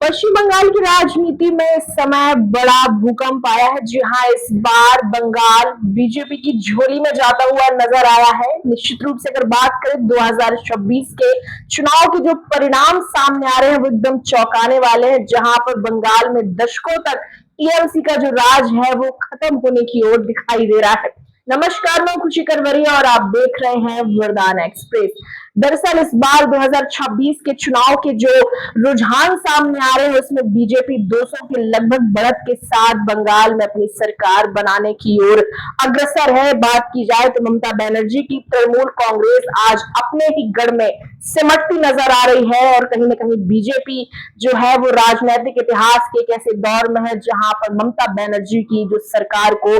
पश्चिम बंगाल की राजनीति में इस समय बड़ा भूकंप आया है, जहां इस बार बंगाल बीजेपी की झोली में जाता हुआ नजर आया है। निश्चित रूप से अगर बात करें 2026 के चुनाव के जो परिणाम सामने आ रहे हैं वो एकदम चौंकाने वाले हैं, जहां पर बंगाल में दशकों तक टीएमसी का जो राज है वो खत्म होने की ओर दिखाई दे रहा है। नमस्कार, मैं खुशी करवरिया और आप देख रहे हैं वरदान एक्सप्रेस। दरअसल इस बार 2026 के चुनाव के जो रुझान सामने आ रहे हैं उसमें बीजेपी 200 के लगभग बढ़त के साथ बंगाल में अपनी सरकार बनाने की ओर अग्रसर है। बात की जाए तो ममता बनर्जी की तृणमूल कांग्रेस आज अपने ही गढ़ में सिमटती नजर आ रही है और कहीं ना कहीं बीजेपी जो है वो राजनीतिक इतिहास के एक ऐसे दौर में है जहां पर ममता बनर्जी की जो सरकार को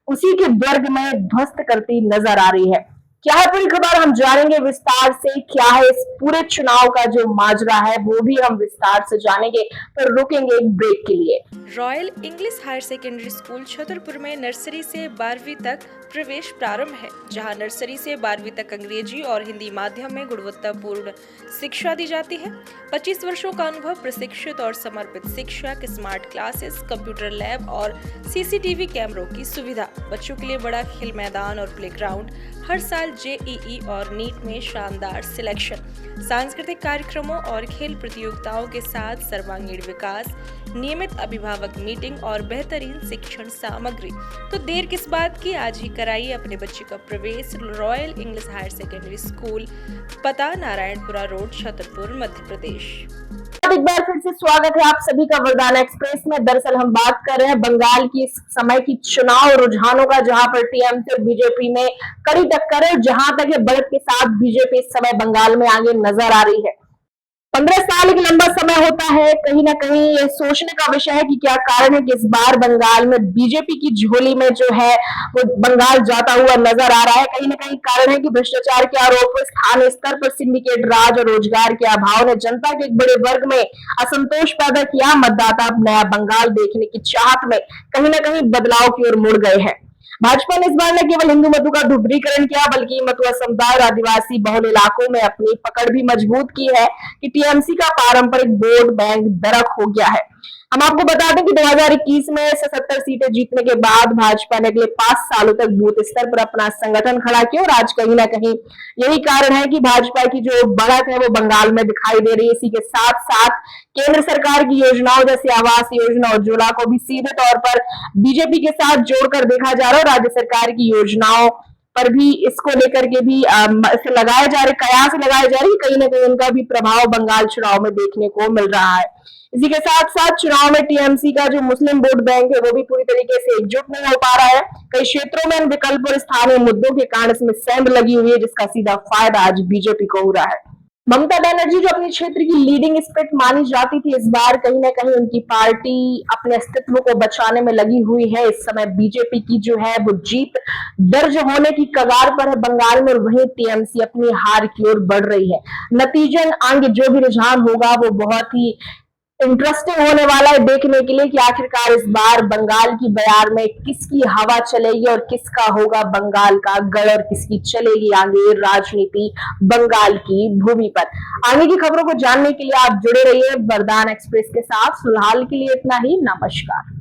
उसी के वर्ग में ध्वस्त करती नजर आ रही है। क्या है पूरी खबर, हम जानेंगे विस्तार से। क्या है इस पूरे चुनाव का जो माजरा है वो भी हम विस्तार से जानेंगे, पर रुकेंगे एक ब्रेक के लिए। Royal English higher secondary school Chhatarpur में नर्सरी से 12वीं तक प्रवेश प्रारंभ है, जहां नर्सरी से 12वीं तक अंग्रेजी और हिंदी माध्यम में गुणवत्तापूर्ण शिक्षा दी जाती है। 25 वर्षों का अनुभव, प्रशिक्षित और समर्पित शिक्षक, स्मार्ट क्लासेस, कंप्यूटर लैब और सीसीटीवी कैमरों की सुविधा, बच्चों के लिए बड़ा खेल मैदान और प्लेग्राउंड, हर साल जेईई और नीट में शानदार सिलेक्शन, सांस्कृतिक कार्यक्रमों और खेल प्रतियोगिताओं के साथ सर्वांगीण विकास, नियमित अभिभावक मीटिंग और बेहतरीन शिक्षण सामग्री। तो देर किस बात की, आज ही कराइए अपने बच्चे का प्रवेश royal English higher secondary school, पता नारायणपुरा रोड, छतरपुर, मध्य प्रदेश। एक बार फिर से स्वागत है आप सभी का वरदान एक्सप्रेस में। दरअसल हम बात कर रहे हैं बंगाल की इस समय की चुनाव रुझानों का, जहां पर टीएमसी और बीजेपी में कड़ी टक्कर है। जहां तक ये बढ़त के साथ बीजेपी इस समय बंगाल में आगे नजर आ रही है। 15 साल एक लंबा समय होता है। कहीं ना कहीं ये सोचने का विषय है कि क्या कारण है कि इस बार बंगाल में बीजेपी की झोली में जो है वो बंगाल जाता हुआ नजर आ रहा है। कहीं ना कहीं कारण है कि भ्रष्टाचार के आरोप, स्थानीय स्तर पर सिंडिकेट राज और रोजगार के अभाव ने जनता के एक बड़े वर्ग में असंतोष पैदा किया। मतदाता अब नया बंगाल देखने की चाहत में कहीं ना कहीं बदलाव की ओर मुड़ गए हैं। भाजपा ने इस बार न केवल हिंदू मतों का ध्रुवीकरण किया, बल्कि मतुआ समुदाय और आदिवासी बहुल इलाकों में अपनी पकड़ भी मजबूत की है कि टीएमसी का पारंपरिक वोट बैंक दरक हो गया है। हम आपको बता दें कि 2021 में 77 सीटें जीतने के बाद भाजपा ने अगले 5 सालों तक बूथ स्तर पर अपना संगठन खड़ा किया और आज कहीं ना कहीं यही कारण है कि भाजपा की जो बढ़त है वो बंगाल में दिखाई दे रही है। इसी के साथ साथ केंद्र सरकार की योजनाओं जैसे आवास योजना, उज्ज्वला को भी सीधे तौर पर बीजेपी के साथ जोड़कर देखा जा रहा है। राज्य सरकार की योजनाओं पर भी इसको लेकर के भी लगाए जा रहे कयास लगाए जा रही है। कहीं ना कहीं उनका भी प्रभाव बंगाल चुनाव में देखने को मिल रहा है। इसी के साथ साथ चुनाव में टीएमसी का जो मुस्लिम वोट बैंक है वो भी पूरी तरीके से एकजुट नहीं हो पा रहा है। कई क्षेत्रों में विकल्प और स्थानीय मुद्दों के कारण इसमें सेंध लगी हुई है, जिसका सीधा फायदा आज बीजेपी को हो रहा है। ममता बनर्जी जो अपने क्षेत्र की लीडिंग स्पिरिट मानी जाती थी, इस बार कहीं ना कहीं उनकी पार्टी अपने अस्तित्व को बचाने में लगी हुई है। इस समय बीजेपी की जो है वो जीत दर्ज होने की कगार पर है बंगाल में, वहीं टीएमसी अपनी हार की ओर बढ़ रही है। नतीजन आगे जो भी रुझान होगा वो बहुत ही इंटरेस्टिंग होने वाला है देखने के लिए कि आखिरकार इस बार बंगाल की बयार में किसकी हवा चलेगी और किसका होगा बंगाल का गढ़ और किसकी चलेगी आगे राजनीति बंगाल की भूमि पर। आगे की खबरों को जानने के लिए आप जुड़े रहिए वरदान एक्सप्रेस के साथ। फिलहाल के लिए इतना ही, नमस्कार।